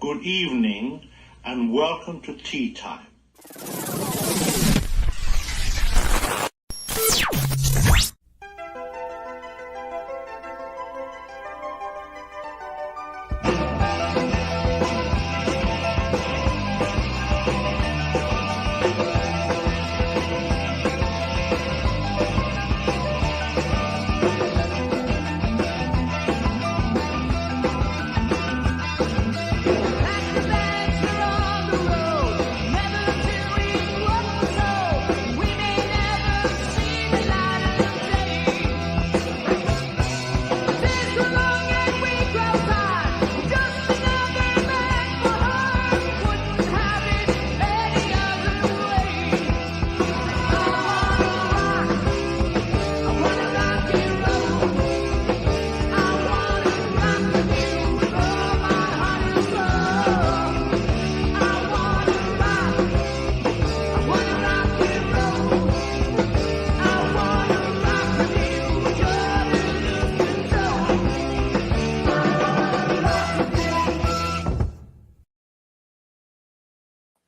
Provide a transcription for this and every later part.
good evening, and welcome to Tea Time.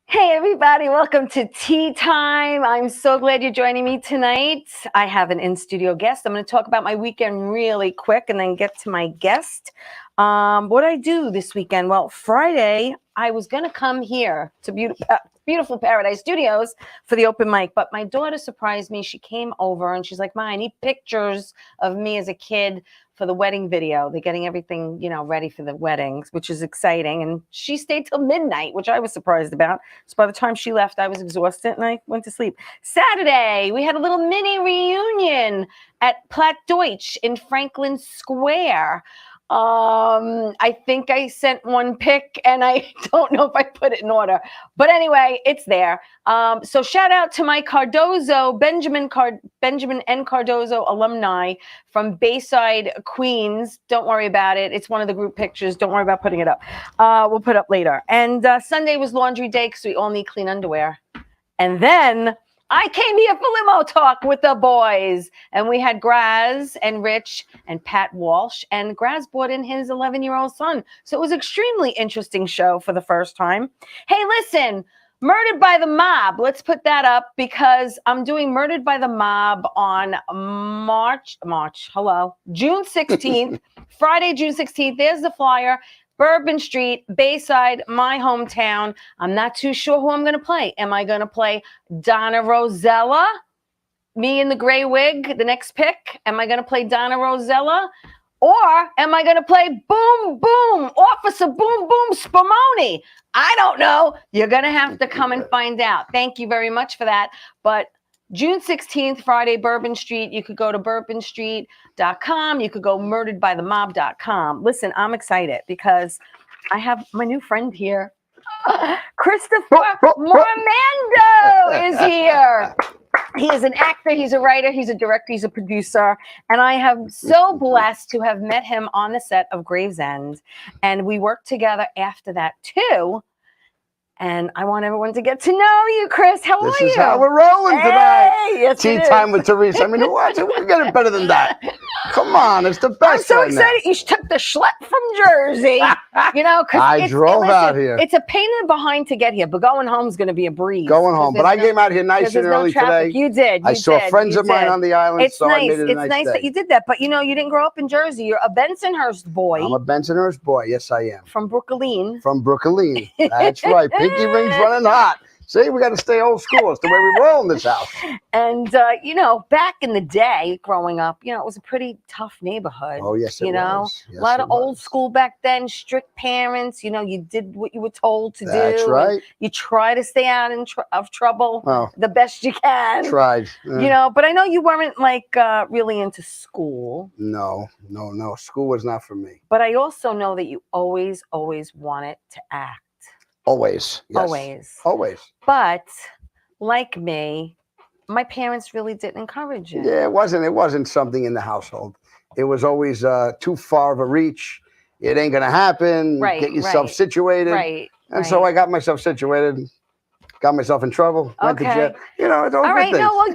Hey everybody, welcome to Tea Time. I'm so glad you're joining me tonight. I have an in-studio guest. I'm going to talk about my weekend really quick and then get to my guest. What I do this weekend? Well, Friday, I was going to come here to beautiful Paradise Studios for the open mic, but my daughter surprised me. She came over and she's like, Ma, I need pictures of me as a kid for the wedding video. They're getting everything, ready for the weddings, which is exciting. And she stayed till midnight, which I was surprised about. So by the time she left, I was exhausted and I went to sleep. Saturday, we had a little mini reunion at Platt Deutsch in Franklin Square. I think I sent one pic and I don't know if I put it in order, but anyway, it's there. So shout out to my Benjamin N. Cardozo alumni from Bayside, Queens. Don't worry about it. It's one of the group pictures. Don't worry about putting it up. We'll put it up later. And Sunday was laundry day because we all need clean underwear. And then I came here for limo talk with the boys, and we had Graz and Rich and Pat Walsh, and Graz brought in his 11-year-old son. So it was an extremely interesting show for the first time. Hey, listen, Murdered by the Mob. Let's put that up because I'm doing Murdered by the Mob on June 16th, Friday, June 16th. There's the flyer. Bourbon Street, Bayside, my hometown. I'm not too sure who I'm going to play. Am I going to play Donna Rosella? Me in the gray wig, the next pick. Am I going to play Donna Rosella? Or am I going to play Boom Boom, Officer Boom Boom Spumoni? I don't know. You're going to have to come and find out. Thank you very much for that. But June 16th, Friday, Bourbon Street. You could go to bourbonstreet.com. You could go murderedbythemob.com. Listen, I'm excited because I have my new friend here. Christopher Mormando is here. He is an actor. He's a writer. He's a director. He's a producer. And I am so blessed to have met him on the set of Gravesend. And we worked together after that, too. And I want everyone to get to know you, Chris. How are you? This is how we're rolling tonight. Yes, Tea time with Theresa. I mean, we're getting better than that. Come on, it's the best. I'm so excited. You took the schlep from Jersey. Because I drove out here. It's a pain in the behind to get here, but going home is going to be a breeze. Going home, but I came out here nice and early today. You did. I saw friends of mine on the island. It's nice. It's nice that you did that, but you didn't grow up in Jersey. You're a Bensonhurst boy. I'm a Bensonhurst boy. Yes, I am. From Brooklyn. From Brooklyn. That's right. Pinky rings running hot. See, we got to stay old school. It's the way we roll in this house. And, back in the day, growing up, it was a pretty tough neighborhood. Oh, yes, it was. Yes, a lot of old school back then, strict parents. You did what you were told to do. That's right. You try to stay out of trouble the best you can. Tried. But I know you weren't, really into school. No. School was not for me. But I also know that you always wanted to act. Always. Yes. Always. But like me, my parents really didn't encourage it. Yeah, it wasn't something in the household. It was always too far of a reach. It ain't gonna happen. Right. Get yourself situated. Right. And so I got myself situated. Got myself in trouble. Went to jail. It's all right. things. No, well,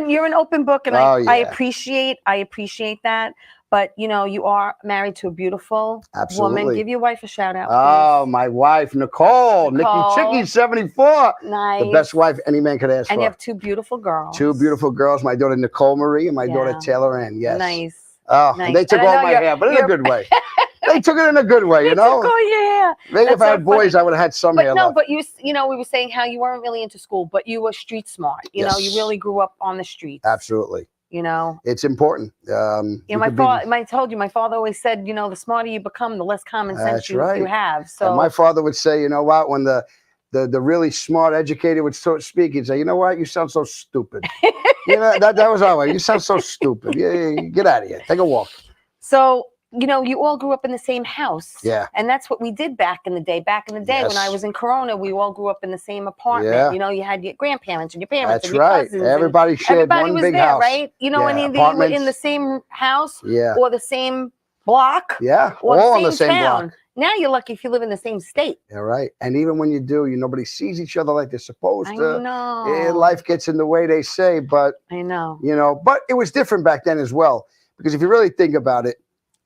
you're an open book, and I appreciate that. But you are married to a beautiful Absolutely. woman. Give your wife a shout out. Oh, Please. my wife, Nicole. Nikki Chicky, 74. Nice. The best wife any man could ask And for. you have two beautiful girls. Two beautiful girls. My daughter Nicole Marie and my daughter Taylor Ann. Yes. Nice. Oh, nice. and they took all my hair, but in a good way. They took it in a good way, They took all your hair. Maybe That's if I had boys, funny. I would have had some hair. No, left. but we were saying how you weren't really into school, but you were street smart. You really grew up on the streets. Absolutely. It's important. My father always said, the smarter you become, the less common sense you have. So and my father would say, you know what, when the really smart educated would speak, he'd say, you know what, you sound so stupid. That was our way. You sound so stupid. Yeah, get out of here. Take a walk. So you all grew up in the same house. Yeah. And that's what we did back in the day. Back in the day when I was in Corona, we all grew up in the same apartment. Yeah. You had your grandparents and your parents That's and your cousins. Everybody shared one big house. Right? And either you were in the same house or the same block. Yeah. Or all the on the same block. Now you're lucky if you live in the same state. Yeah, right. And even when you do, nobody sees each other like they're supposed to. I know. Life gets in the way, they say, but I know. But it was different back then as well. Because if you really think about it,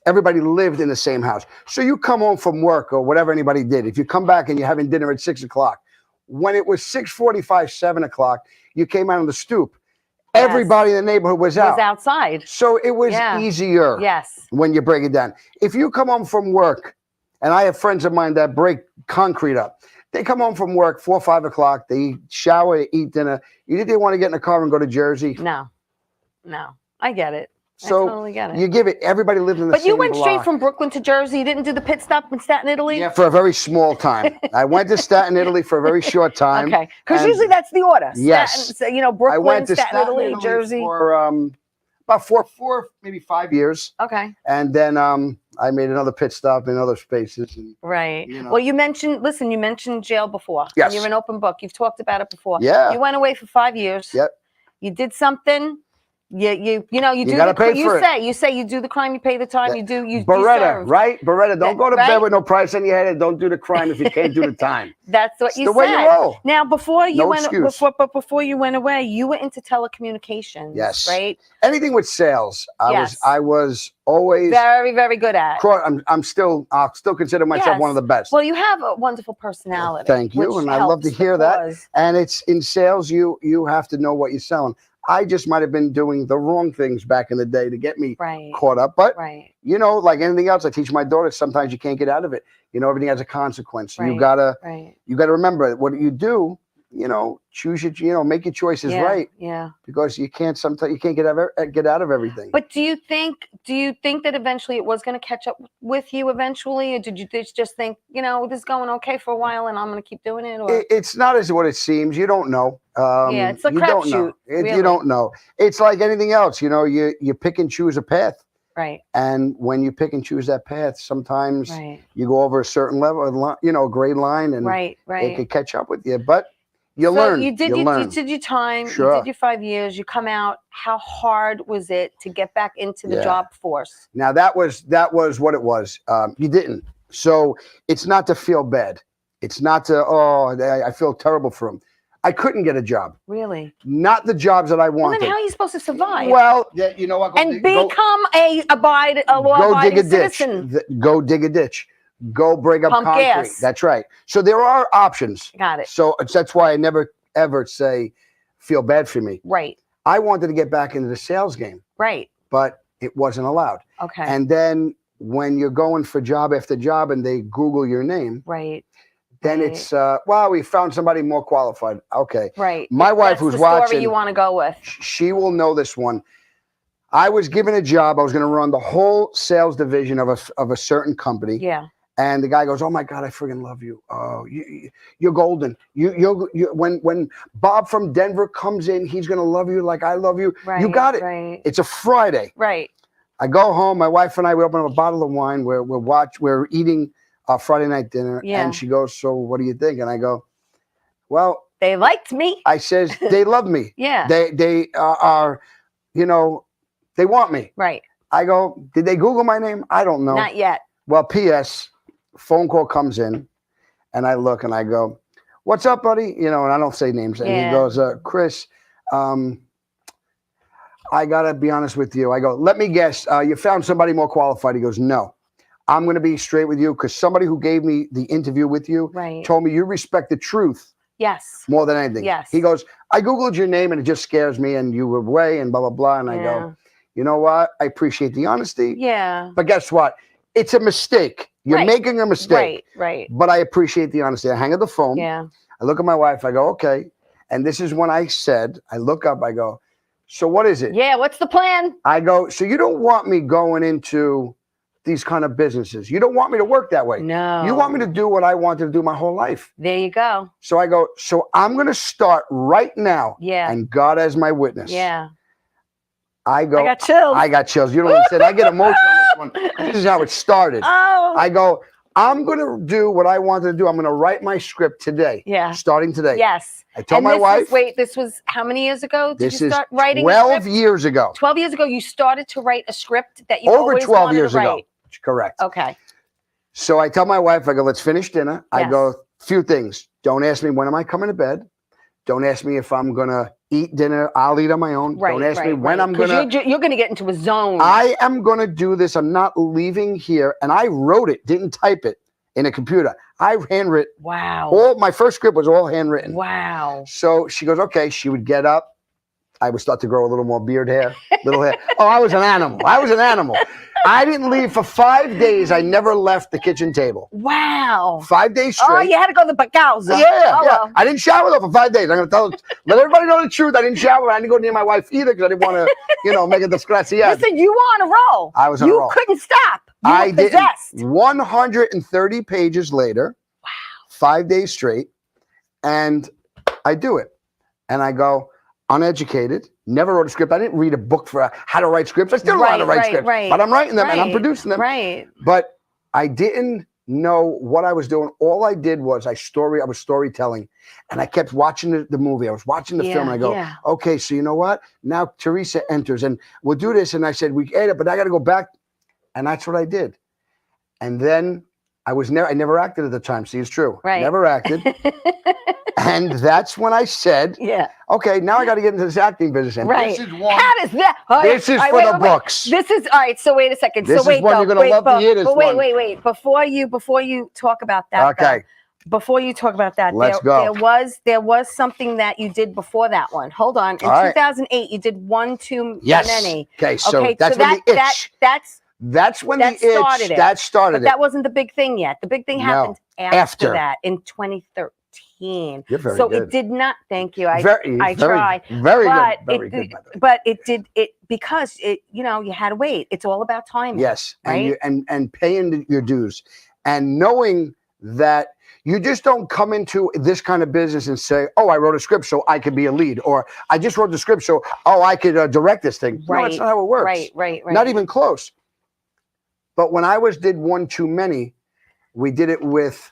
everybody lived in the same house. So you come home from work or whatever anybody did. If you come back and you're having dinner at 6 o'clock, when it was 6:45, 7 o'clock, you came out on the stoop. Yes. Everybody in the neighborhood was out. Outside. So it was easier. Yes. When you break it down. If you come home from work, and I have friends of mine that break concrete up. They come home from work 4 or 5 o'clock. They shower, eat dinner. You think they want to get in a car and go to Jersey? No. I get it. So I totally get it. You give it. Everybody lived in the same block. But you went straight from Brooklyn to Jersey. You didn't do the pit stop in Staten Italy? Yeah, for a very small time. I went to Staten Italy for a very short time. Okay, because usually that's the order. Yes. Brooklyn, I went to Staten Italy, Jersey. For about four, maybe 5 years. Okay. And then I made another pit stop in other spaces. And, right. Well, you mentioned jail before. Yes. You're an open book. You've talked about it before. Yeah. You went away for 5 years. Yep. You did something. You do. Gotta pay for it. You say you do the crime, you pay the time. You Beretta, right? Beretta. Don't go to bed with no price on your head, and don't do the crime if you can't do the time. That's what you said. The way you roll. Now, before you excuse. went away, you were into telecommunications. Yes. Right. Anything with sales, I was always very, very good at. I'll still consider myself one of the best. Well, you have a wonderful personality. Thank you, and I love to hear that. And it's in sales, you have to know what you're selling. I just might have been doing the wrong things back in the day to get me caught up. But, like anything else, I teach my daughter, sometimes you can't get out of it. Everything has a consequence. You gotta remember what you do, choose your, make your choices right. Yeah. Because sometimes you can't get out of everything. But do you think that eventually it was going to catch up with you eventually? Or did you just think, this is going okay for a while and I'm going to keep doing it? Or? It's not as what it seems. You don't know. It's a crapshoot. You don't know. It's like anything else. You pick and choose a path. Right. And when you pick and choose that path, sometimes you go over a certain level, a grade line, and it can catch up with you. But you learn. You did your time. Sure. You did your 5 years. You come out. How hard was it to get back into the job force? Now that was what it was. You didn't. So it's not to feel bad. It's not to I feel terrible for him. I couldn't get a job. Really? Not the jobs that I wanted. Well, then how are you supposed to survive? Well, you know what? Become a law-abiding citizen. Go dig a ditch. Go break up concrete. Gas. That's right. So there are options. Got it. So that's why I never ever say feel bad for me. Right. I wanted to get back into the sales game. Right. But it wasn't allowed. Okay. And then when you're going for job after job and they Google your name. Right. Then it's we found somebody more qualified. Okay. Right. My wife, who's watching, story you want to go with. She will know this one. I was given a job. I was going to run the whole sales division of a certain company. Yeah. And the guy goes, "Oh my God, I friggin' love you. Oh, you're golden. When Bob from Denver comes in, he's gonna love you like I love you. Right, you got it. Right. It's a Friday. Right. I go home. My wife and I, we open up a bottle of wine. We're eating our Friday night dinner. Yeah. And she goes, "So what do you think?" And I go, "Well, they liked me." I says, "They love me. Yeah. They are, they want me." Right. I go, "Did they Google my name? I don't know. Not yet." Well, P.S. phone call comes in, and I look and I go, "What's up, buddy?" And I don't say names. And he goes, "Chris, I got to be honest with you. I go, let me guess. You found somebody more qualified. He goes, no. I'm going to be straight with you because somebody who gave me the interview with you told me you respect the truth. Yes. More than anything. Yes. He goes, I Googled your name and it just scares me and you were away and blah, blah, blah. And I go, you know what? I appreciate the honesty. Yeah. But guess what? It's a mistake. You're making a mistake. Right. But I appreciate the honesty. I hang up the phone. Yeah. I look at my wife. I go, okay. And this is when I said, I look up, I go, so what is it? Yeah. What's the plan? I go, so you don't want me going into these kind of businesses. You don't want me to work that way. No. You want me to do what I wanted to do my whole life. There you go. So I go, so I'm going to start right now. Yeah. And God as my witness. Yeah. I go, I got chills. I got chills. You know what I said? I get emotional on this one. This is how it started. Oh. I go, I'm going to do what I wanted to do. I'm going to write my script today. Yeah. Starting today. Yes. I told my wife. This was how many years ago? Did This you is start writing 12 years ago. 12 years ago, you started to write a script that you Over always 12 wanted years to write. ago. Correct. Okay. So I tell my wife, I go, let's finish dinner. Yes. I go, few things. Don't ask me when am I coming to bed. Don't ask me if I'm going to eat dinner. I'll eat on my own. Right, Don't ask me when I'm going to. You're going to get into a zone. I am going to do this. I'm not leaving here. And I wrote it, didn't type it in a computer. I handwritten. Wow. My first script was all handwritten. Wow. So she goes, okay. She would get up. I would start to grow a little more beard hair, little hair. Oh, I was an animal. I didn't leave for 5 days. I never left the kitchen table. Wow. 5 days straight. Oh, you had to go to the bacalza. Yeah. Well. I didn't shower though for 5 days. I'm going to let everybody know the truth. I didn't shower. I didn't go near my wife either because I didn't want to, make a desgracia. Listen, you were on a roll. I was on a roll. You couldn't stop. You I were possessed. did 130 pages later. Wow. 5 days straight. And I do it. And I go, uneducated, never wrote a script. I didn't read a book for how to write scripts. I still don't know how to write scripts, but I'm writing them and I'm producing them. Right. But I didn't know what I was doing. All I did was I was storytelling, and I kept watching the movie. I was watching the film, and I go, okay, so you know what? Now Theresa enters, and we'll do this. And I said, we ate it, but I got to go back, and that's what I did. And then I never acted at the time. See, it's true. Right. Never acted. And that's when I said, okay, now I got to get into this acting business. And this is one. How does that? This is for the books. This is, all right, so wait a second. This is one you're going to love to hear this one. Wait. Before you talk about that. Okay. Before you talk about that, Let's go. There was something that you did before that one. Hold on. In 2008, you did One Too Many. Okay, so that's when the itch. That's when the itch. That started it. That wasn't the big thing yet. The big thing happened after that in 2013. You're very so good. It did not. Thank you. I try. Very good. Very good. But it did it because you had to wait. It's all about timing. Yes, right. And paying your dues, and knowing that you just don't come into this kind of business and say, "Oh, I wrote a script so I could be a lead," or "I just wrote the script so I could direct this thing." Right. No, that's not how it works. Right. Not even close. But when I did One Too Many, we did it with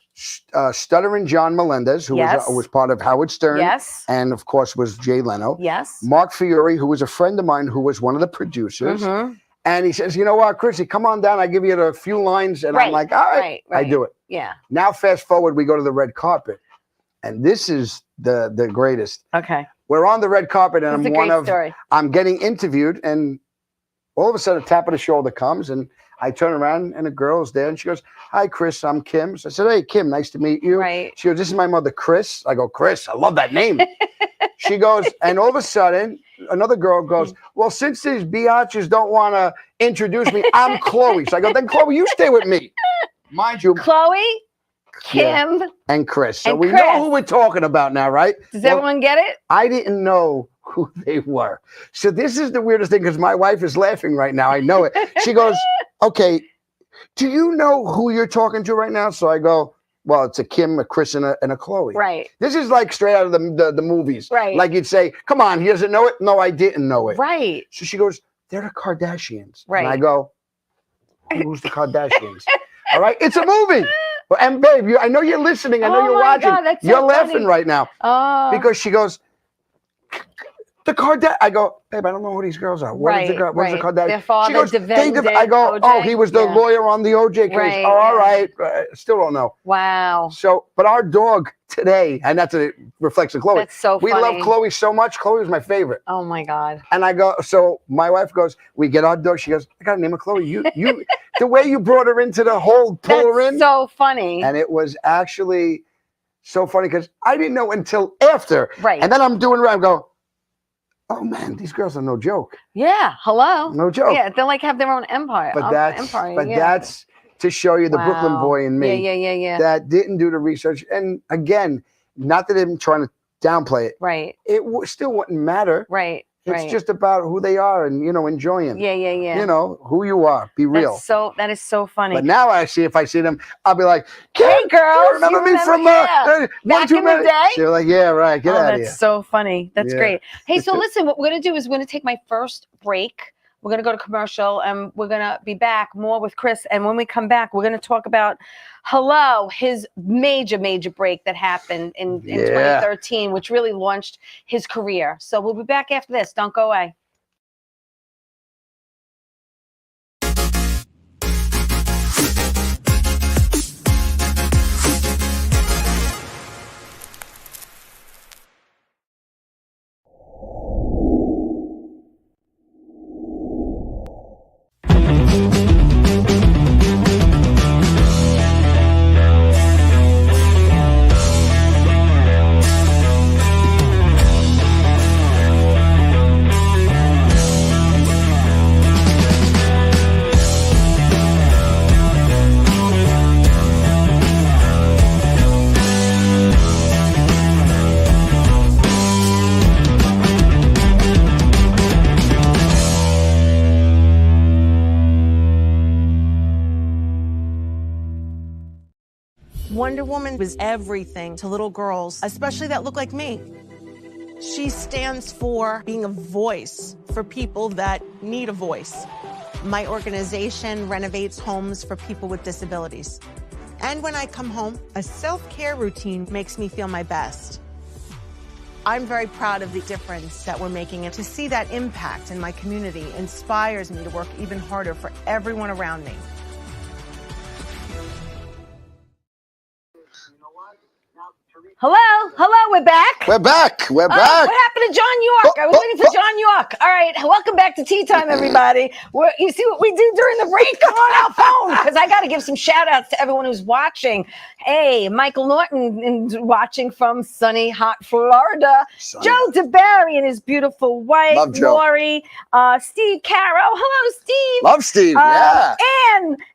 stuttering John Melendez, who was part of Howard Stern, and of course was Jay Leno. Yes. Mark Fiore, who was a friend of mine, who was one of the producers, and he says, "You know what, Chrissy, come on down. I give you a few lines," and I'm like, "All right, I do it." Yeah. Now, fast forward, we go to the red carpet, and this is the greatest. Okay. We're on the red carpet, and story. I'm getting interviewed, and all of a sudden, a tap of the shoulder comes, and I turn around and a girl's there and she goes, "Hi, Chris, I'm Kim." So I said, "Hey, Kim, nice to meet you." Right. She goes, "This is my mother, Chris." I go, "Chris, I love that name." She goes, and all of a sudden, another girl goes, "Well, since these biatches don't want to introduce me, I'm Chloe." So I go, "Then Chloe, you stay with me." Mind you. Chloe, Kim, and Chris. So we know who we're talking about now, right? Does everyone get it? I didn't know who they were. So this is the weirdest thing because my wife is laughing right now. I know it. She goes, "Okay, do you know who you're talking to right now?" So I go, "Well, it's a Kim, a Chris, and a Chloe." Right. This is like straight out of the movies. Right. Like you'd say, "Come on, he doesn't know it." No, I didn't know it. Right. So she goes, "They're the Kardashians." Right. And I go, "Who's the Kardashians?" All right, it's a movie. And babe, I know you're listening. I know you're watching. God, that's so you're funny. laughing right now. Oh. Because she goes, the Kardashians. I go, babe, I don't know who these girls are. What is the girl? What is the Kardashians? Their father defended I go, OJ? he was the lawyer on the OJ case. Right, All right. Still don't know. Wow. So, but our dog today, and that's a reflection of Chloe. That's so funny. We love Chloe so much. Chloe was my favorite. Oh my God. And I go, so my wife goes, we get our dog. She goes, I got to name her Chloe. You, the way you brought her into the whole, pull her in. So funny. And it was actually so funny because I didn't know until after. Right. And then I'm doing it. I go, oh man, these girls are no joke. Yeah. Hello. No joke. Yeah. They like have their own empire. But that's to show you the Brooklyn boy in me. Yeah. That didn't do the research. And again, not that I'm trying to downplay it. Right. It still wouldn't matter. Right. It's just about who they are and, enjoying. Yeah. You know, who you are. Be real. That is so funny. But now if I see them, I'll be like, hey, girls. Remember me from back in the day? They're like, yeah, right. Get out of here. That's so funny. That's great. Hey, so listen, what we're going to do is we're going to take my first break. We're going to go to commercial and we're going to be back more with Chris. And when we come back, we're going to talk about his major break that happened in 2013, which really launched his career. So we'll be back after this. Don't go away. Wonder Woman was everything to little girls, especially that look like me. She stands for being a voice for people that need a voice. My organization renovates homes for people with disabilities. And when I come home, a self-care routine makes me feel my best. I'm very proud of the difference that we're making, and to see that impact in my community inspires me to work even harder for everyone around me. Hello, we're back. We're back. What happened to John York? I was waiting for John York. All right, welcome back to Tea Time, everybody. You see what we do during the break? Come on our phone, because I got to give some shout outs to everyone who's watching. Hey, Michael Norton is watching from sunny, hot Florida. Joe DeBarry and his beautiful wife, Lori. Steve Caro. Hello, Steve. Love Steve, yeah.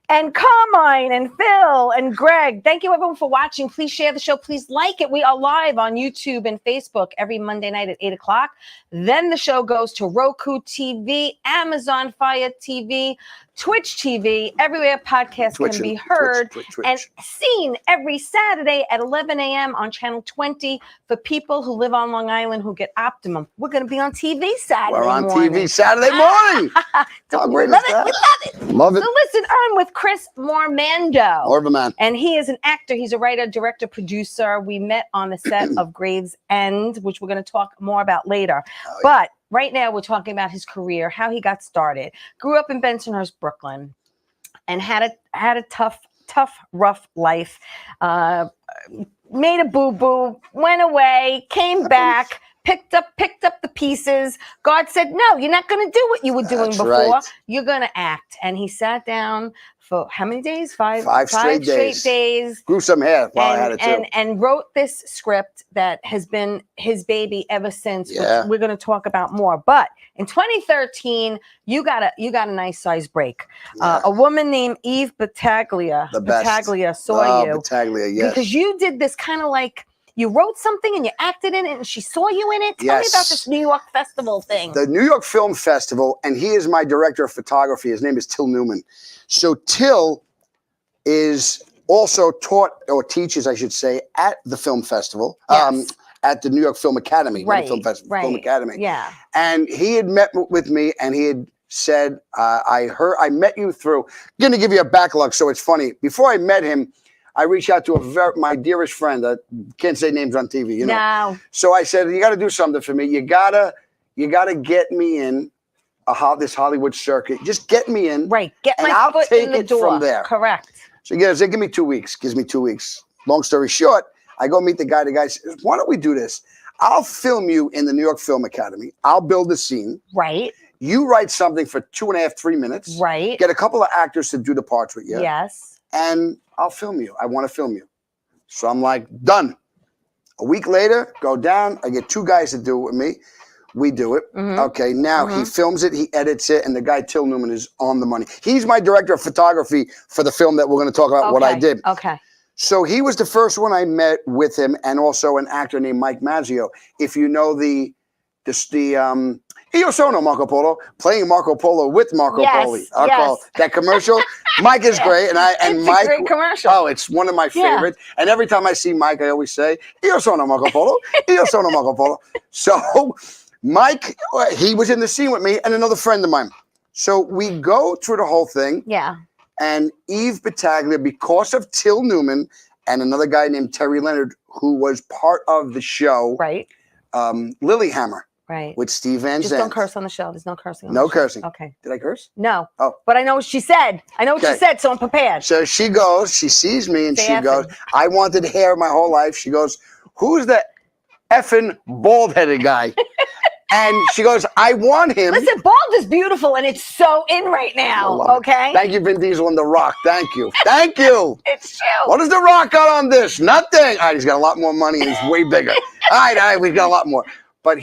And Carmine and Phil and Greg. Thank you, everyone, for watching. Please share the show. Please like it. We are live on YouTube and Facebook every Monday night at 8 o'clock. Then the show goes to Roku TV, Amazon Fire TV, Twitch TV, everywhere podcasts can be heard and seen every Saturday at 11 a.m. on Channel 20 for people who live on Long Island who get Optimum. We're going to be on TV Saturday morning. We're on TV Saturday morning. We love it. Love it. So listen, I'm with Chris Mormando. More of a man. And he is an actor. He's a writer, director, producer. We met on the set of Graves End, which we're going to talk more about later. But right now we're talking about his career, how he got started. Grew up in Bensonhurst, Brooklyn, and had a tough, rough life. Made a boo-boo, went away, came back, picked up the pieces. God said, no, you're not going to do what you were doing before. Right. You're going to act. And he sat down for how many days? Five straight days. Grew some hair while I had it too. And wrote this script that has been his baby ever since, which we're going to talk about more. But in 2013, you got a nice size break. A woman named Eve Battaglia. Battaglia saw you. Battaglia, yes. Because you did this kind of like, you wrote something and you acted in it and she saw you in it. Tell me about this New York Festival thing. The New York Film Festival, and he is my director of photography. His name is Till Newman. So Till is also taught, or teaches, I should say, at the film festival, at the New York Film Academy. Film Academy. Yeah. And he had met with me and he had said, I met you through, I'm going to give you a backlog. So it's funny. Before I met him, I reached out to my dearest friend. Can't say names on TV, you know. No. So I said, you got to do something for me. You gotta you got to get me in this Hollywood circuit. Just get me in. Right. Get my I'll foot take in the it door. from there. Correct. So he goes, give me 2 weeks. Gives me 2 weeks. Long story short, I go meet the guy. The guy says, why don't we do this? I'll film you in the New York Film Academy. I'll build the scene. Right. You write something for 2.5, 3 minutes. Right. Get a couple of actors to do the parts with you. Yes. And I'll film you. I want to film you. So I'm like, done. A week later, go down. I get 2 guys to do it with me. We do it. Okay, now he films it, he edits it, and the guy Till Newman is on the money. He's my director of photography for the film that we're going to talk about, what I did. Okay. So he was the first one I met with him, and also an actor named Mike Mazzio. If you know Io sono Marco Polo, playing Marco Polo with Marco Polo. I'll call that commercial. Mike is great, and Mike. It's a great commercial. Oh, it's one of my favorites. And every time I see Mike, I always say, Io sono Marco Polo, Io sono Marco Polo. So Mike, he was in the scene with me and another friend of mine. So we go through the whole thing. Yeah. And Eve Battaglia, because of Till Newman and another guy named Terry Leonard, who was part of the show. Right. Lilyhammer. Right. With Steve Van Just Zandt. don't curse on the show. There's no cursing on No the show. cursing. Okay. Did I curse? No. Oh. But I know what she said. I know what she said, so I'm prepared. So she goes, she sees me, and she goes, effing. I wanted hair my whole life. She goes, who's the effing bald-headed guy? And she goes, I want him. Listen, bald is beautiful, and it's so in right now, okay? Thank you, Vin Diesel and The Rock. Thank you. Thank you. It's true. What does The Rock got on this? Nothing. All right, he's got a lot more money, and he's way bigger. All right, we've got a lot more. But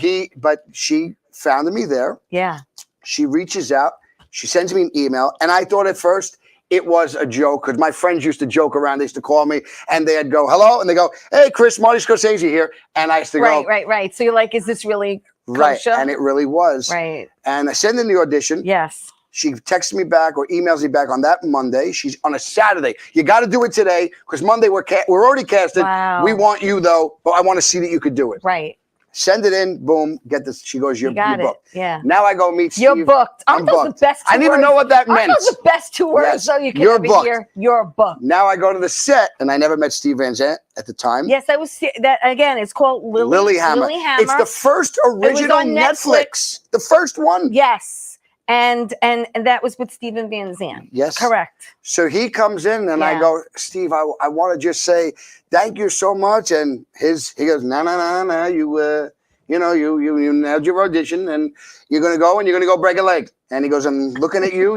she found me there. Yeah. She reaches out. She sends me an email, and I thought at first it was a joke because my friends used to joke around. They used to call me, and they'd go, hello, and they go, hey, Chris, Marty Scorsese here. And I used to go. Right. So you're like, is this really kosher? Right, and it really was. Right. And I send in the audition. Yes. She texts me back or emails me back on that Monday. She's on a Saturday. You got to do it today because Monday we're already casted. Wow. We want you, though, but I want to see that you could do it. Right. Send it in, boom, get this. She goes, you're booked. Yeah. Now I go meet Steve. You're booked. I'm booked. The best I didn't even know what that meant. Aren't those the best 2 words, Yes. so you can You're ever booked. hear? You're booked. Now I go to the set, and I never met Steve Van Zandt at the time. Yes, that again. It's called Lilyhammer. It's the first original on Netflix. The first one. Yes. And that was with Steven Van Zandt. Yes. Correct. So he comes in, and I go, Steve, I want to just say thank you so much. And he goes, no, you nailed your audition, and you're gonna go break a leg. And he goes, I'm looking at you.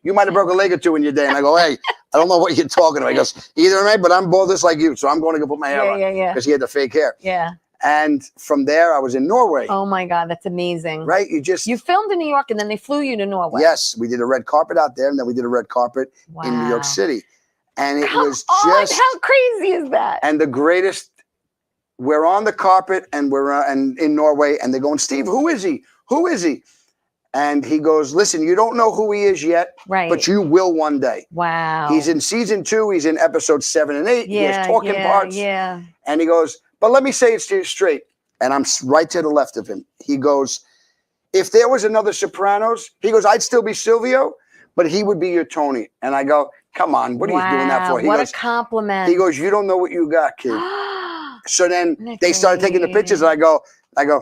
You might have broke a leg or 2 in your day. And I go, hey, I don't know what you're talking about. He goes, either way, but I'm bald just like you, so I'm going to go put my hair on. Yeah. Because he had the fake hair. Yeah. And from there, I was in Norway. Oh my God, that's amazing. Right? You filmed in New York, and then they flew you to Norway. Yes, we did a red carpet out there, and then we did a red carpet in New York City. And it was just how crazy is that? And the greatest. We're on the carpet, and we're in Norway, and they're going, Steve, who is he? Who is he? And he goes, listen, you don't know who he is yet, but you will one day. Wow. He's in season 2. He's in episodes 7 and 8. He has talking parts. Yeah. And he goes, but let me say it to you straight. And I'm right to the left of him. He goes, if there was another Sopranos, he goes, I'd still be Silvio, but he would be your Tony. And I go, come on, what are you doing that for? He what goes, a compliment. He goes, you don't know what you got, kid. So then they started taking the pictures, and I go,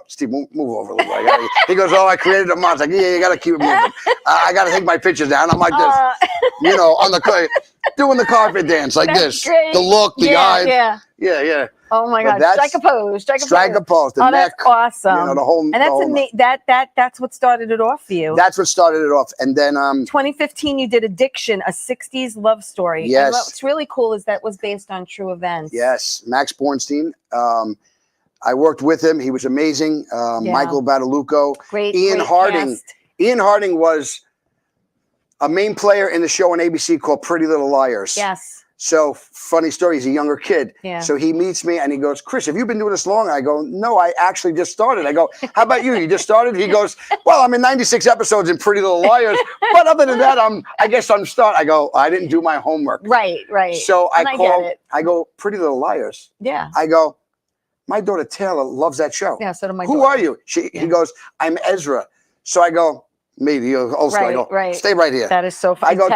Steve, move over a little. He goes, I created a monster. Like, yeah, you got to keep it moving. I got to take my pictures down. I'm like this, on the doing the carpet dance like this. Great. The look, the eye. Yeah. Oh my God! Strike a pose. Strike a pose. The neck. That's awesome. The whole. And that's what started it off for you. That's what started it off, and then 2015, you did Addiction, a '60s love story. Yes. And what's really cool is that was based on true events. Yes, Max Bornstein. I worked with him. He was amazing. Michael Badalucco. Great. Ian Harding. Cast. Ian Harding was a main player in the show on ABC called Pretty Little Liars. Yes. So funny story. He's a younger kid. Yeah. So he meets me and he goes, Chris, have you been doing this long? I go, no, I actually just started. I go, how about you? You just started? He goes, well, I'm in 96 episodes in Pretty Little Liars. But other than that, I guess I'm starting. I go, I didn't do my homework. Right. So I go, Pretty Little Liars. Yeah. I go, my daughter Taylor loves that show. Yeah, so do my Who daughter. are you? He goes, I'm Ezra. So I go, me, the old school. I go, stay right here. That is so funny. I go,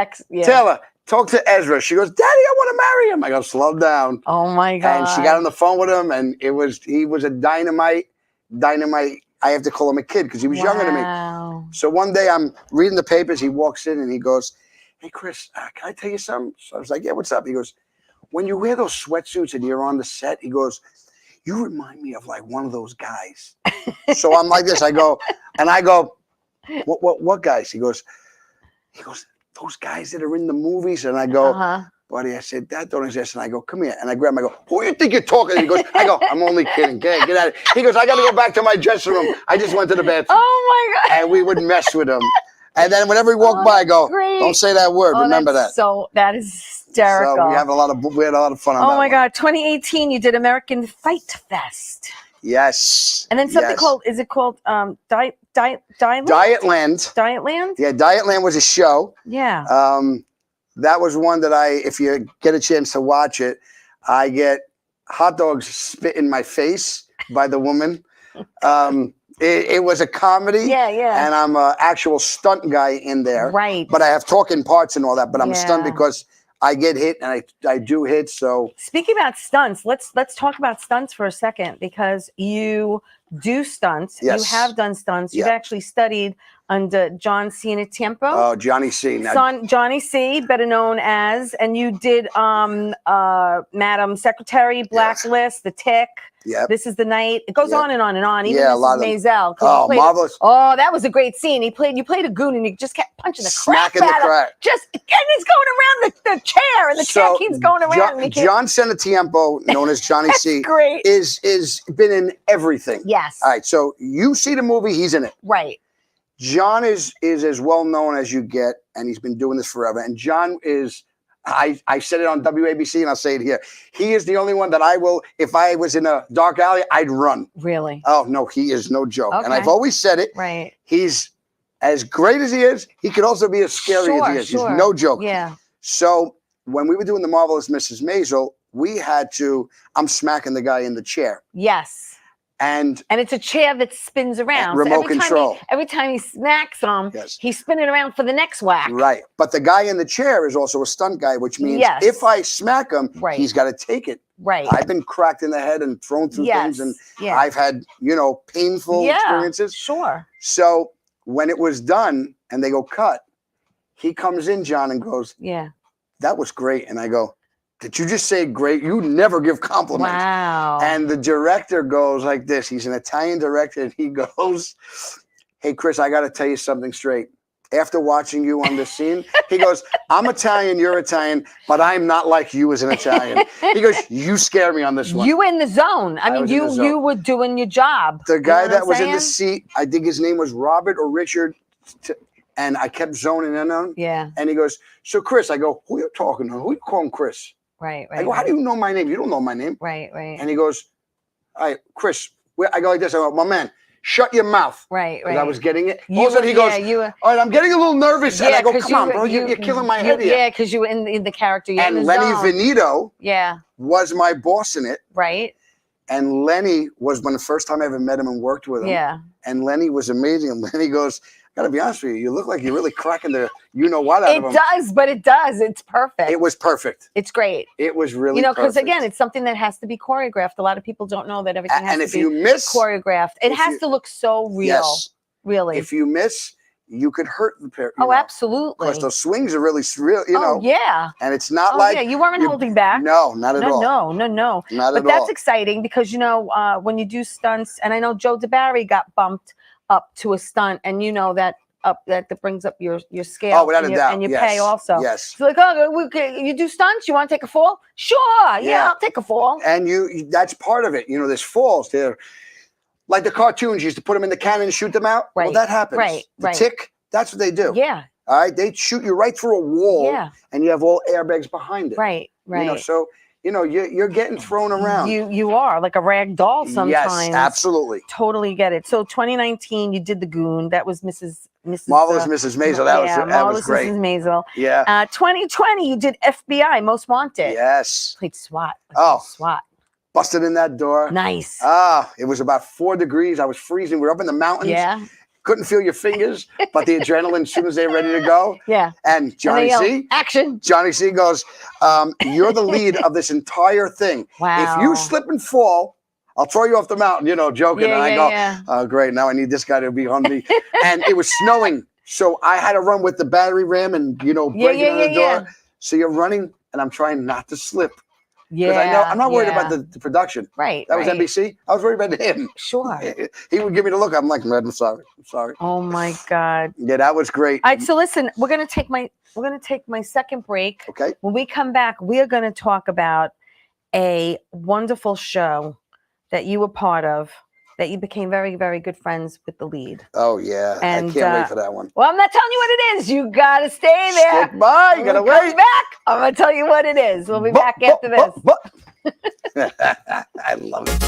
Taylor, talk to Ezra. She goes, Daddy, I want to marry him. I go, slow down. Oh my God. And she got on the phone with him, and he was a dynamite I have to call him a kid because he was younger than me. So one day I'm reading the papers. He walks in and he goes, "Hey, Chris, can I tell you something?" So I was like, "Yeah, what's up?" He goes, "When you wear those sweatsuits and you're on the set," he goes, "you remind me of like one of those guys." So I'm like this. I go, what guys? He goes, "Those guys that are in the movies." And I go, "Buddy," I said, "that don't exist." And I go, "Come here." And I grab him. I go, "Who do you think you're talking to?" He goes, "I'm only kidding. Get out of here." He goes, "I got to go back to my dressing room. I just went to the bathroom." Oh my God. And we would mess with him. And then whenever he walked by, I go, great. "Don't say that word. Remember that." So that is hysterical. So we had a lot of fun on that. Oh my one. God. 2018, you did American Fight Fest. Yes. And then something called, is it called Dietland? Dietland? Yeah, Dietland was a show. Yeah. That was one that if you get a chance to watch it, I get hot dogs spit in my face by the woman. It was a comedy. Yeah. And I'm an actual stunt guy in there. Right. But I have talking parts and all that. But I'm a stunt because I get hit and I do hit. So speaking about stunts, let's talk about stunts for a second, because you do stunts. Yes. You have done stunts. You've actually studied under John C. Tiempo. Oh, Johnny C. Now, Johnny C., better known as, and you did Madam Secretary, Blacklist, The Tick. Yep. This Is the Night. It goes on and on and on. Even a lot Mrs. Maisel. Oh, marvelous. Oh, that was a great scene. You played a goon and you just kept punching the crap Smacking the out crap. of and it's going around the chair, and the chair keeps going around. John Tiempo, known as Johnny C., great. is been in everything. Yes. All right, so you see the movie, he's in it. Right. John is as well known as you get, and he's been doing this forever. And John is, I said it on WABC and I'll say it here. He is the only one that I will, if I was in a dark alley, I'd run. Really? Oh, no, he is no joke. Okay. And I've always said it. Right. He's as great as he is, he could also be as scary as he is. Sure. He's no joke. Yeah. So when we were doing The Marvelous Mrs. Maisel, I'm smacking the guy in the chair. Yes. And it's a chair that spins around. Remote control. Every time he smacks him, he's spinning around for the next whack. Right. But the guy in the chair is also a stunt guy, which means if I smack him, he's got to take it. Right. I've been cracked in the head and thrown through things, and I've had, painful experiences. Sure. So when it was done and they go cut, he comes in, John, and goes, "Yeah, that was great." And I go, "Did you just say great? You never give compliments." Wow. And the director goes like this. He's an Italian director, and he goes, "Hey, Chris, I got to tell you something straight. After watching you on this scene," he goes, "I'm Italian, you're Italian, but I'm not like you as an Italian." He goes, "You scare me on this one." You were in the zone. I mean, you were doing your job. The guy that was in the seat, I think his name was Robert or Richard, and I kept zoning in on him. Yeah. And he goes, "So, Chris," I go, "Who are you talking to? Who are you calling Chris?" Right. I go, "How do you know my name? You don't know my name." Right. And he goes, "All right, Chris." I go like this. I go, "My man, shut your mouth." Right. I was getting it. All of a sudden he goes, "All right, I'm getting a little nervous." And I go, "Come on, bro, you're killing my head here." Yeah, because you were in the character. And Lenny Veneto was my boss in it. Right. And Lenny was the first time I ever met him and worked with him. Yeah. And Lenny was amazing. And Lenny goes, "I gotta be honest with you, you look like you're really cracking the what out of him." It does, but it does. It's perfect. It was perfect. It's great. It was really because again, it's something that has to be choreographed. A lot of people don't know that everything has to be choreographed. It has to look so real. Yes. Really. If you miss, you could hurt the pair. Oh, absolutely. Because those swings are really real, Oh, yeah. And it's not like you weren't holding back. No, not at all. No. Not at all. But that's exciting because when you do stunts, and I know Joe DeBarry got bumped up to a stunt, and that brings up your scale. Oh, without a doubt. And your pay also. Yes. So like, you do stunts? You want to take a fall? Sure. Yeah, I'll take a fall. And that's part of it. There's falls there. Like the cartoons, you used to put them in the cannon and shoot them out. Right. Well, that happens. Right. The Tick, that's what they do. Yeah. All right. They shoot you right through a wall. Yeah. And you have all airbags behind it. Right. So you're getting thrown around. You are like a rag doll sometimes. Yes, absolutely. Totally get it. So 2019, you did The Goon. That was Mrs. Marvelous Mrs. Maisel. That was great. Mrs. Maisel. Yeah. 2020, you did FBI, Most Wanted. Yes. Played SWAT. SWAT. Busted in that door. Nice. It was about 4 degrees. I was freezing. We were up in the mountains. Yeah. Couldn't feel your fingers, but the adrenaline as soon as they're ready to go. Yeah. And Johnny C. Action. Johnny C goes, "You're the lead of this entire thing. Wow. If you slip and fall, I'll throw you off the mountain, you know, joking. And I go, oh, great. Now I need this guy to be on me. And it was snowing. So I had to run with the battery ram and, you know, breaking on the door. So you're running and I'm trying not to slip. Because I know I'm not worried about the production. Right. That was NBC. I was worried about him. Sure. He would give me the look. I'm like, I'm sorry. I'm sorry. Oh my God. Yeah, that was great. All right. So listen, we're gonna take my second break. Okay. When we come back, we are gonna talk about a wonderful show that you were part of, that you became very, very good friends with the lead. Oh, yeah. And I can't wait for that one. Well, I'm not telling you what it is. You got to stay there. Stick by. You got to wait. Back. I'm going to tell you what it is. We'll be back after this. I love it.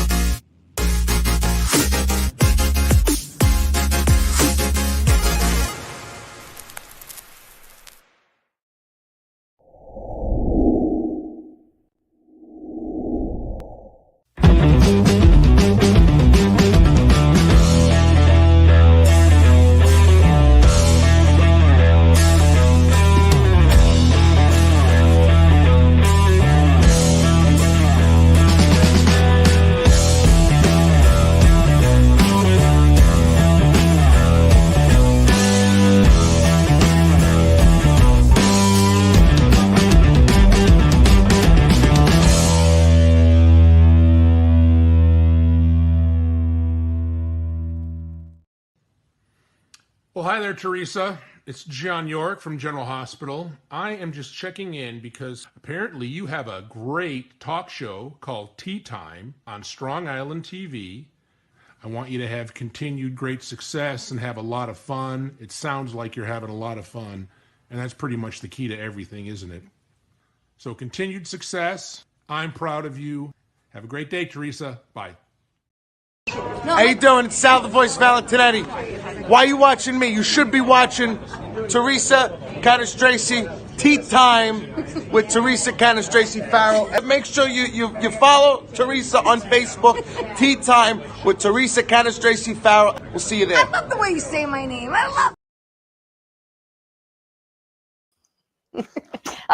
Well, hi there, Theresa. It's John York from General Hospital. I am just checking in because apparently you have a great talk show called Tea Time on Strong Island TV. I want you to have continued great success and have a lot of fun. It sounds like you're having a lot of fun, and that's pretty much the key to everything, isn't it? So continued success. I'm proud of you. Have a great day, Theresa. Bye. How you doing? It's Sal the Voice Valentinetti. Why are you watching me? You should be watching Theresa Canastraci Tea Time with Theresa Canastraci Farrell. And make sure you follow Theresa on Facebook. Tea Time with Theresa Canastraci Farrell. We'll see you there. I love the way you say my name. I love.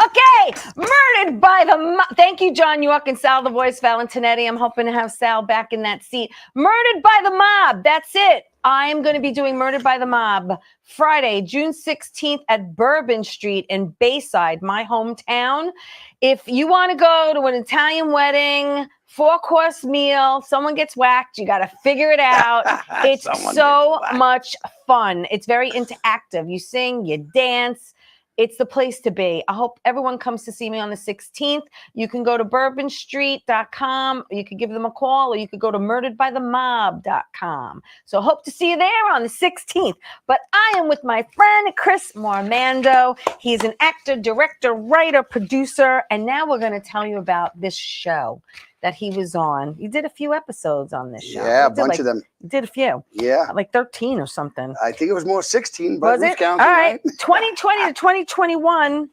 Okay, Murdered by the Mob. Thank you, John York and Sal the Voice Valentinetti. I'm hoping to have Sal back in that seat. Murdered by the Mob. That's it. I am going to be doing Murdered by the Mob Friday, June 16th at Bourbon Street in Bayside, my hometown. If you want to go to an Italian wedding, 4-course meal, someone gets whacked, you got to figure it out. It's so much fun. It's very interactive. You sing, you dance. It's the place to be. I hope everyone comes to see me on the 16th. You can go to bourbonstreet.com. You could give them a call, or you could go to murderedbythemob.com. So hope to see you there on the 16th. But I am with my friend Chris Mormando. He's an actor, director, writer, producer. And now we're going to tell you about this show that he was on. You did a few episodes on this show. Yeah, a bunch of them. You did a few. Yeah. Like 13 or something. I think it was more 16, but was it? Counting, all right. 2020 to 2021,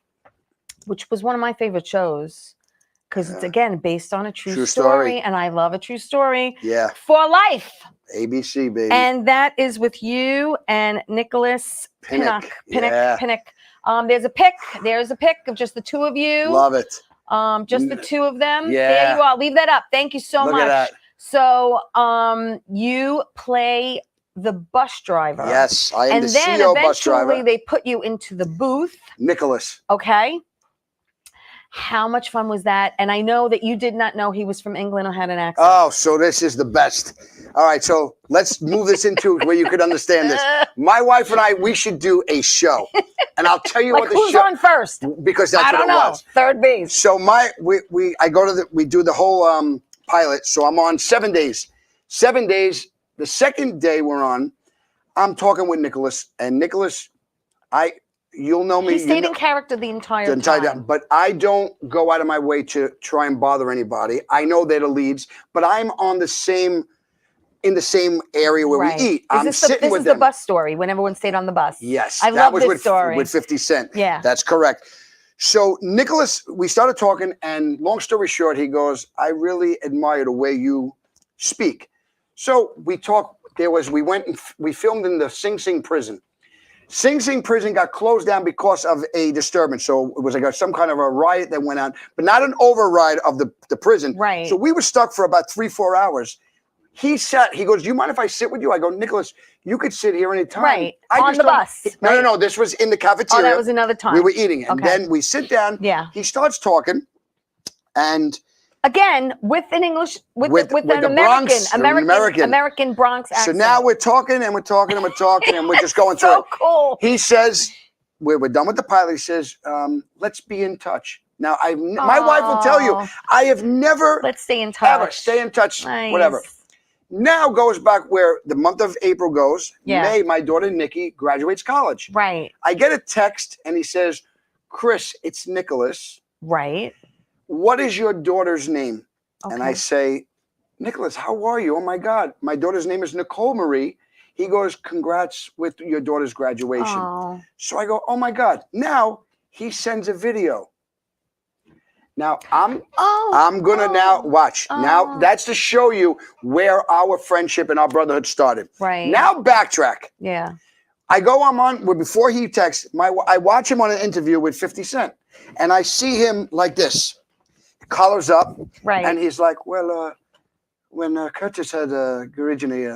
which was one of my favorite shows because it's, again, based on a true story. And I love a true story. Yeah. For life. ABC, baby. And that is with you and Nicholas Pinnock. Pinnock. There's a pic. There's a pic of just the two of you. Love it. Just the two of them. Yeah. There you are. Leave that up. Thank you so Look much. At that. So you play the bus driver. Yes, I am and the then CEO bus driver. eventually they put you into the booth. Nicholas. Okay. How much fun was that? And I know that you did not know he was from England or had an accent. Oh, so this is the best. All right, so let's move this into where you could understand this. My wife and I, we should do a show. And I'll tell you like what the who's show on first? Because that's what it was. Third base. So we do the whole pilot. So I'm on 7 days. 7 days. The second day we're on, I'm talking with Nicholas, and Nicholas, you'll know me. He stayed in character the entire time. But I don't go out of my way to try and bother anybody. I know they're the leads, but I'm in the same area where we eat. This is the bus story when everyone stayed on the bus. Yes. I love this story. With 50 Cent. Yeah. That's correct. So Nicholas, we started talking, and long story short, he goes, I really admire the way you speak. So we talked, we filmed in the Sing Sing prison. Sing Sing prison got closed down because of a disturbance. So it was like some kind of a riot that went on, but not an override of the prison. Right. So we were stuck for about 3-4 hours. He goes, do you mind if I sit with you? I go, Nicholas, you could sit here anytime. Right. I On just the don't- bus. No, right? no, no. This was in the cafeteria. Oh, that was another time. We were eating. And Okay. then we sit down. Yeah. He starts talking. And again, with an English, with an the American Bronx accent. So now we're talking and we're talking and we're talking and we're just going through it. So cool. He says, we're done with the pilot. He says, let's be in touch. Now, my wife will tell you, I have never. Let's stay in touch. Ever stay in touch, Nice. whatever. Now goes back where the month of April goes. Yeah. May, my daughter Nikki graduates college. Right. I get a text and he says, Chris, it's Nicholas. Right. What is your daughter's name? Okay. And I say, Nicholas, how are you? Oh my God. My daughter's name is Nicole Marie. He goes, congrats with your daughter's graduation. Oh. So I go, oh my God. Now he sends a video. Now I'm gonna now watch. Now that's to show you where our friendship and our brotherhood started. Right. Now backtrack. Yeah. I go on before he texts. I watch him on an interview with 50 Cent, and I see him like this, collars up, right? And he's like, well, when Curtis had originally,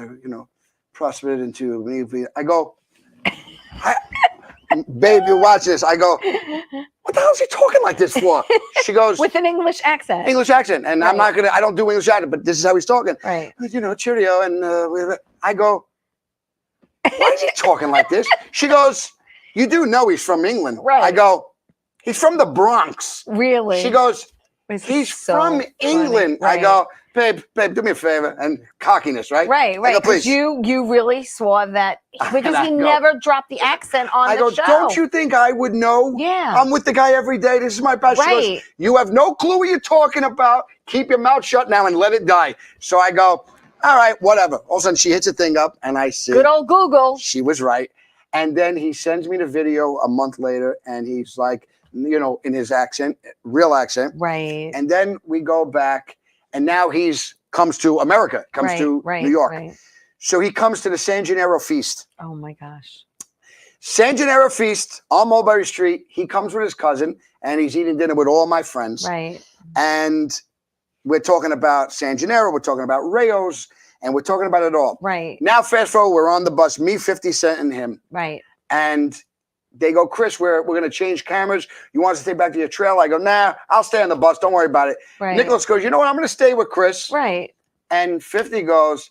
prospered into me, I go, babe, you watch this. I go, what the hell is he talking like this for? She goes, with an English accent. English accent. And right. I don't do English accent, but this is how he's talking. Right. Cheerio. And I go, why is he talking like this? She goes, you do know he's from England. Right. I go, he's from the Bronx. Really? She goes, he's from England. Right. I go, babe, do me a favor. And cockiness, right? Right. Because you really saw that, because he never dropped the accent on the show. I go, don't you think I would know? Yeah. I'm with the guy every day. This is my best. Right. You have no clue what you're talking about. Keep your mouth shut now and let it die. So I go, all right, whatever. All of a sudden she hits a thing up and I see. Good old Google. She was right. And then he sends me the video a month later and he's like, in his accent, real accent. Right. And then we go back and now comes to America, comes to New York. Right. So he comes to the San Gennaro feast. Oh my gosh. San Gennaro feast on Mulberry Street. He comes with his cousin and he's eating dinner with all my friends. Right. And we're talking about San Gennaro, we're talking about Rayo's, and we're talking about it all. Right. Now, fast forward, we're on the bus, me, 50 Cent, and him. Right. And they go, Chris, we're going to change cameras. You want us to stay back to your trailer? I go, nah, I'll stay on the bus. Don't worry about it. Right. Nicholas goes, you know what? I'm going to stay with Chris. Right. And 50 goes,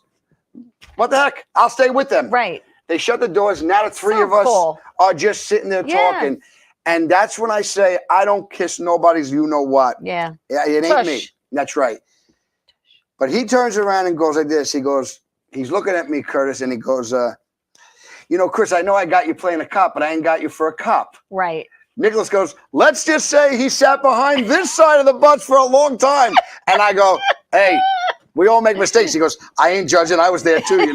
what the heck? I'll stay with them. Right. They shut the doors. Now the three of us are just sitting there talking. And that's when I say, I don't kiss nobody's you know what. Yeah. It ain't me. That's right. But he turns around and goes like this. He goes, he's looking at me, Curtis, and he goes, Chris, I know I got you playing a cop, but I ain't got you for a cop. Right. Nicholas goes, let's just say he sat behind this side of the bus for a long time. And I go, hey, we all make mistakes. He goes, I ain't judging. I was there too,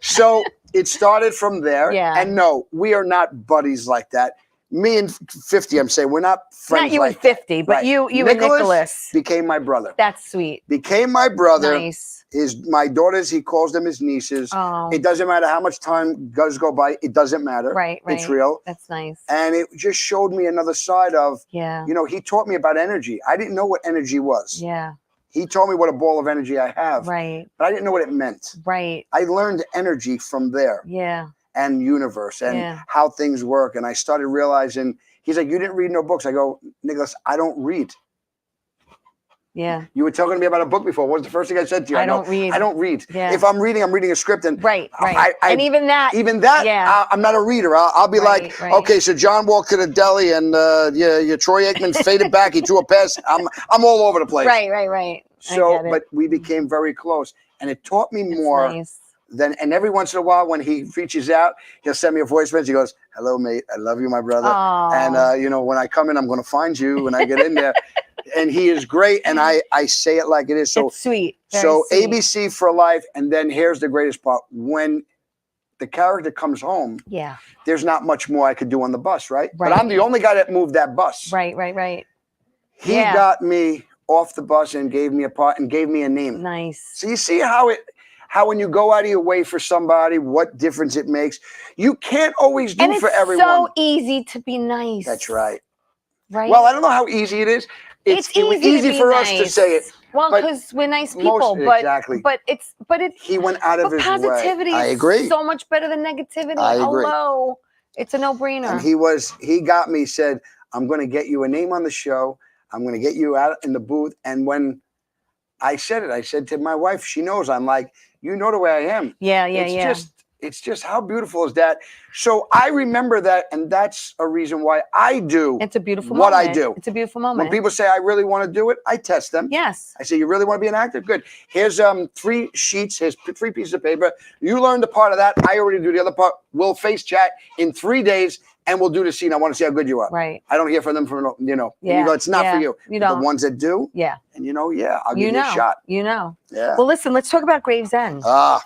So it started from there. Yeah. And no, we are not buddies like that. Me and 50, I'm saying we're not friends. Not you like and 50, but you and Nicholas became my brother. That's sweet. Became my brother. Nice. My daughters, he calls them his nieces. Oh. It doesn't matter how much time does go by. It doesn't matter. Right. It's real. That's nice. And it just showed me another side of, yeah. He taught me about energy. I didn't know what energy was. Yeah. He told me what a ball of energy I have. Right. But I didn't know what it meant. Right. I learned energy from there. Yeah. And universe and how things work. And I started realizing, he's like, you didn't read no books. I go, Nicholas, I don't read. Yeah. You were talking to me about a book before. What was the first thing I said to you? I don't read. I don't read. Yeah. If I'm reading a script. And right. And even that. Yeah. I'm not a reader. I'll be like, okay, so John walked to the deli and your Troy Aikman faded back. He threw a pass. I'm all over the place. Right. So, but we became very close. And it taught me more. Nice. And every once in a while, when he reaches out, he'll send me a voice message. He goes, hello, mate. I love you, my brother. Aww. And, when I come in, I'm going to find you when I get in there. And he is great. And I say it like it is. So it's sweet. Very sweet. ABC for life. And then here's the greatest part. When the character comes home, there's not much more I could do on the bus, right? But I'm the only guy that moved that bus. Right. He got me off the bus and gave me a part and gave me a name. Nice. So you see how when you go out of your way for somebody, what difference it makes. You can't always do for everyone. And it's so easy to be nice. That's right. Right. Well, I don't know how easy it is. It's it was easy for us to say it. Well, because we're nice people, but exactly. But he went out of his way. Positivity I agree. is so much better than negativity. I agree. Hello, it's a no-brainer. And he got me. Said, I'm going to get you a name on the show. I'm going to get you out in the booth. And when I said it, I said to my wife, she knows. I'm like, you know the way I am. Yeah. It's just how beautiful is that? So I remember that, and that's a reason why I do. It's a beautiful what moment. I do. It's a beautiful moment. When people say I really want to do it, I test them. Yes. I say, you really want to be an actor? Good. Here's 3 sheets. Here's 3 pieces of paper. You learn the part of that. I already do the other part. We'll face chat in 3 days, and we'll do the scene. I want to see how good you are. Right. I don't hear from them for Yeah. And you go, it's not for you. You don't. The ones that do. Yeah. And I'll give you a shot. Yeah. Well, listen, let's talk about Gravesend.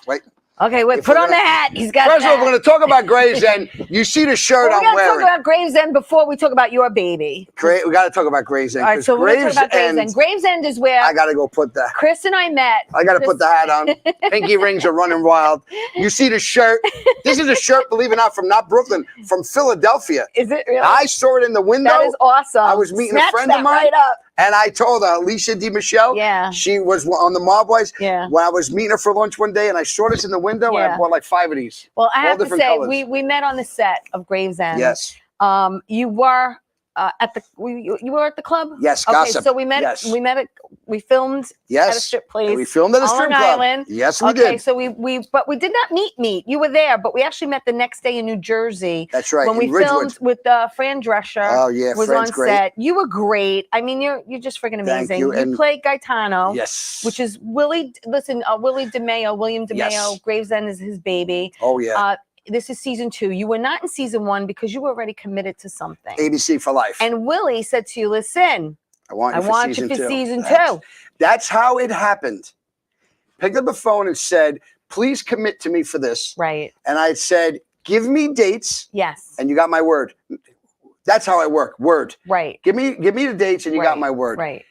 Wait. Okay, wait, put on the hat. He's got First of all, we're going to talk about Gravesend. You see the shirt I'm wearing. We're going to talk about Gravesend before we talk about your baby. Great. We got to talk about Gravesend. All right, so we're going to talk about Gravesend. Gravesend is where I got to go put that. Chris and I met. I got to put the hat on. Pinky rings are running wild. You see the shirt. This is a shirt, believe it or not, from not Brooklyn, from Philadelphia. Is it really? I saw it in the window. That is awesome. I was meeting a friend of mine. Right up. And I told her, Alicia DiMichele, she was on the Mob Boys. Yeah. When I was meeting her for lunch one day, and I saw this in the window, and I bought like 5 of these. Well, I have to say, colors. we met on the set of Gravesend. Yes. You were at the you were at the club. Yes. Okay, Gossip. so we met. Yes. We filmed at a strip place. We filmed at a strip club. Island. Yes, we did. Okay, so but we did not meet. You were there, but we actually met the next day in New Jersey. That's right. When we filmed with Fran Drescher. Oh yeah, was Fran's on great. set. You were great. I mean, you're just freaking amazing. Thank you. You played Gaetano. Yes. Which is Willie. Listen, William DeMeo. Yes. Gravesend is his baby. Oh yeah. This is season 2. You were not in season 1 because you were already committed to something. ABC for life. And Willie said to you, listen, I want you for season 2. That's how it happened. Picked up the phone and said, please commit to me for this. Right. And I said, give me dates. Yes. And you got my word. That's how I work. Word. Right. Give me the dates and you got my word. Right.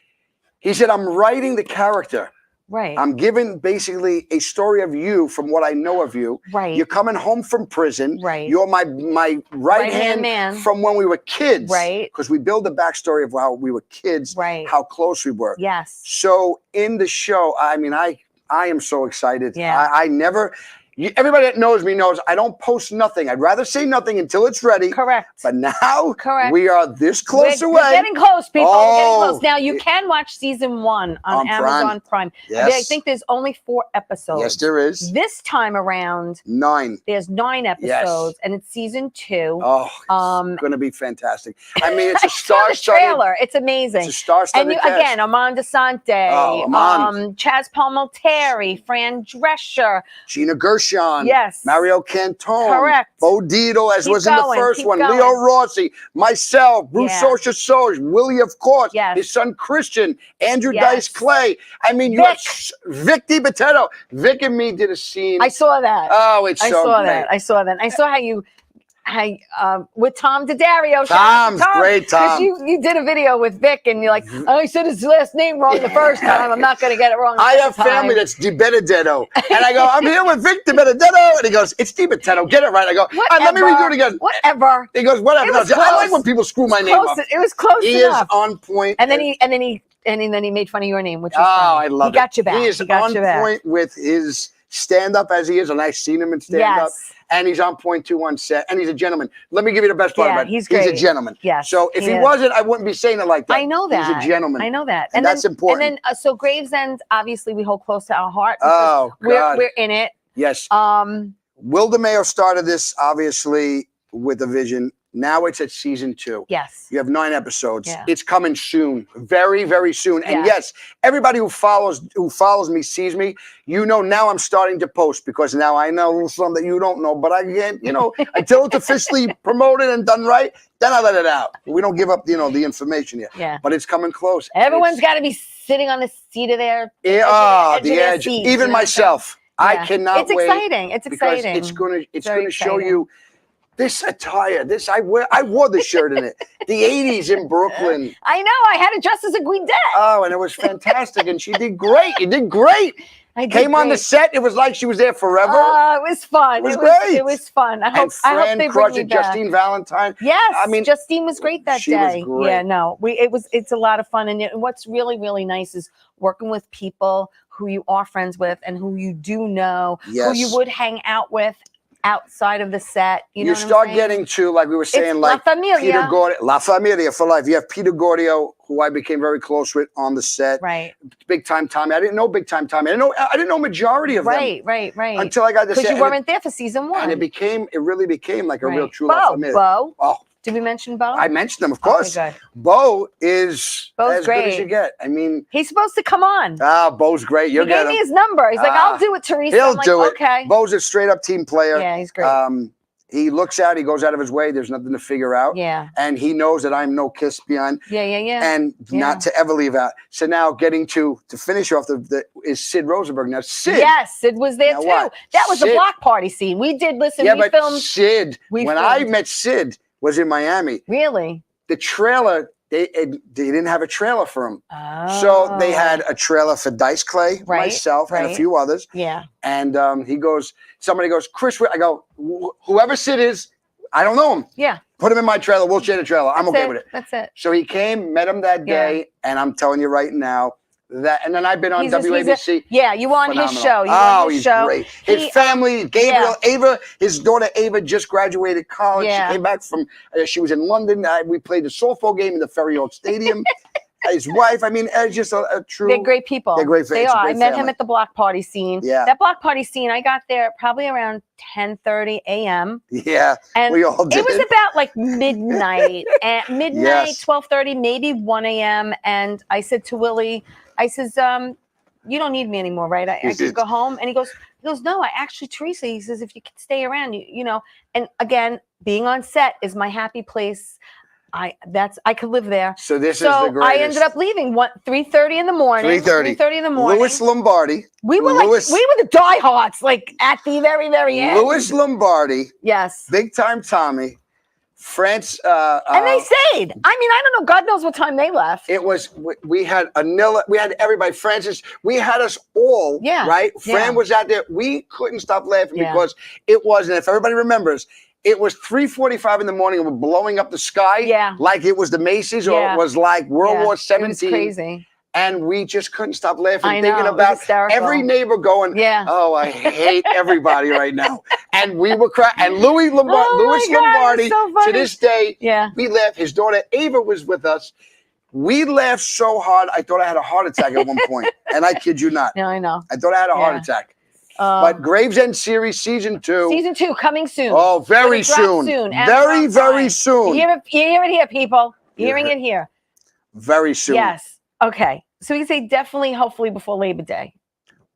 He said, I'm writing the character. Right. I'm giving basically a story of you from what I know of you. Right. You're coming home from prison. Right. You're my right-hand man from when we were kids. Right. Because we build the backstory of how we were kids. Right. How close we were. Yes. So in the show, I mean, I am so excited. Yeah. I never... Everybody that knows me knows I don't post nothing. I'd rather say nothing until it's ready. Correct. But now Correct. we are this close away. We're getting close, people. Oh, we're getting close. Now, you can watch season 1 on Amazon Prime. Yes. I think there's only 4 episodes. Yes, there is. This time around, 9. There's 9 episodes, and it's season 2. Oh, it's going to be fantastic. I mean, it's a star-studded trailer. It's amazing. It's a star-studded cast. Again, Armand Desante, Chaz Palminteri, Fran Drescher, Gina Gershon. Yes. Mario Cantone. Correct. Bo Dietl, as was in the first one. Going. Leo Rossi. Myself. Bruce Socha Soge. Willie, of course. Yes. His son, Christian. Andrew Dice Clay. I mean, you have Vic DiBattista. Vic and me did a scene. I saw that. Oh, it's so great. I saw that. I saw how you... with Tom Daddario. Tom's great, Tom. You did a video with Vic, and you're like, I said his last name wrong the first time. I'm not going to get it wrong. I have family that's DiBenedetto. And I go, I'm here with Vic DiBenedetto. And he goes, it's DiBenedetto. Get it right. I go, let me redo it again. Whatever. He goes, whatever. No, I like when people screw my name up. It was close enough. He is on point. And then he made fun of your name, which was funny. I love it. He got you back. He is on point with his stand-up as he is, and I've seen him in stand-up. Yes. And he's on point too on set, and he's a gentleman. Let me give you the best part about it. He's great. He's a gentleman. Yes. So if he wasn't, I wouldn't be saying it like that. I know that. He's a gentleman. I know that. And that's important. And then, so Gravesend, obviously, we hold close to our heart. Oh, God. We're in it. Yes. Will DeMeo started this, obviously, with a vision. Now it's at season 2. Yes. You have 9 episodes. Yeah. It's coming soon, very, very soon. And yes, everybody who follows me, sees me, now I'm starting to post because now I know something that you don't know. But I can't, until it's officially promoted and done right, then I let it out. We don't give up, the information yet. Yeah. But it's coming close. Everyone's got to be sitting on the seat of their the edge. Seats, even myself. Yeah. I cannot wait. It's exciting. It's exciting. It's gonna show you. This attire, I wore this shirt in it. The 80s in Brooklyn. I know. I had it dressed as a Guidette. Oh, and it was fantastic. And she did great. You did great. I did Came on the great. set. It was like she was there forever. It was fun. It was great. It was fun. I hope And Fran they bring crushed me it. back. Justine Valentine. Yes, I mean, Justine was great that she day. was great. Yeah, no, it's a lot of fun, and what's really, really nice is working with people who you are friends with and who you do know, who you would hang out with outside of the set. You know what start I'm saying? getting to, like we were saying, It's like La Familia. Peter Gordio, La Familia for life. You have Peter Gordio, who I became very close with on the set. Right. Big Time Tommy. I didn't know Big Time Tommy. I didn't know majority of them. Right. Until I got to set. Because you weren't there for season 1. And it really became like a real true Bo, La Familia. Bo. Oh. Did we mention Bo? I mentioned him, of course. Okay, good. Bo is Bo's as great. good as you get. I mean, he's supposed to come on. Bo's great. You'll He gave me his number. He's like, I'll do it, Theresa. He'll I'm like, do it. Okay. Bo's a straight up team player. Yeah, he's great. He goes out of his way. There's nothing to figure out. Yeah. And he knows that I'm no kiss behind. Yeah. And not to ever leave out. So now getting to finish off is Sid Rosenberg. Now Sid. Yes, Sid was there Now too. what? That was Sid- a block party scene. We did listen. Yeah, we but filmed. Sid. When I met Sid, was in Miami. Really? The trailer. They didn't have a trailer for him. Oh. So they had a trailer for Dice Clay, myself, and a few others. Yeah. And somebody goes, Chris, I go, whoever Sid is, I don't know him. Yeah. Put him in my trailer. We'll share the trailer. I'm okay with it. That's it. So he came, met him that day, and I'm telling you right now, and then I've been on WABC. You were on his show. He's great. His family, Gabriel, Ava, his daughter Ava just graduated college. Yeah. She came back from, she was in London. We played the softball game in the Ferry Oak Stadium. His wife, I mean, just a true. They're great people. They're great. They are. I met him at the block party scene. Yeah. That block party scene, I got there probably around 10:30 a.m. Yeah. And we all did. It was about like midnight, 12:30, maybe 1 a.m. And I said to Willie, I says, you don't need me anymore, right? I could go home. And he goes, no, I actually, Theresa, he says, if you could stay around, you know, and again, being on set is my happy place. I could live there. So this is the greatest. I ended up leaving 3:30 in the morning. 3:30 in the morning. Louis Lombardi. We were the diehards, like at the very, very end. Louis Lombardi. Yes. Big Time Tommy. France. And they stayed. I mean, I don't know. God knows what time they left. It was, we had Anilla, we had everybody, Francis, we had us all, right? Fran was out there. We couldn't stop laughing because it was, and if everybody remembers, it was 3:45 in the morning and we're blowing up the sky like it was the Macy's or it was like World War 17. It was crazy. And we just couldn't stop laughing, I thinking know, about every neighbor going, Yeah. oh, I hate everybody right now. And we were crying. And Louis Lombardi, so to this day, we laughed. His daughter Ava was with us. We laughed so hard, I thought I had a heart attack at one point. And I kid you not. Yeah, I know. I thought I had a heart attack. But Gravesend series season 2. Season 2 coming soon. Oh, very soon. Very, very soon. You hear it here, people. You're hearing it here. Very soon. Yes. Okay. So we can say definitely, hopefully before Labor Day.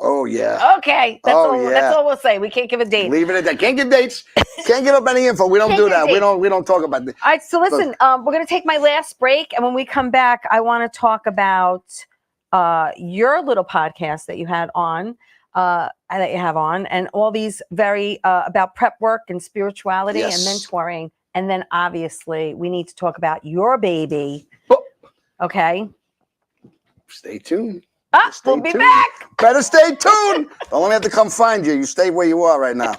Oh, yeah. Okay. That's all we'll say. We can't give a date. Leave it at that. Can't give dates. Can't give up any info. We don't do that. We don't talk about this. All right. So listen, we're going to take my last break. And when we come back, I want to talk about your little podcast that you had on. That you have on, and all these very about prep work and spirituality and mentoring. And then obviously we need to talk about your baby. Okay. Stay tuned. We'll be back. Better stay tuned. Don't let me have to come find you. You stay where you are right now.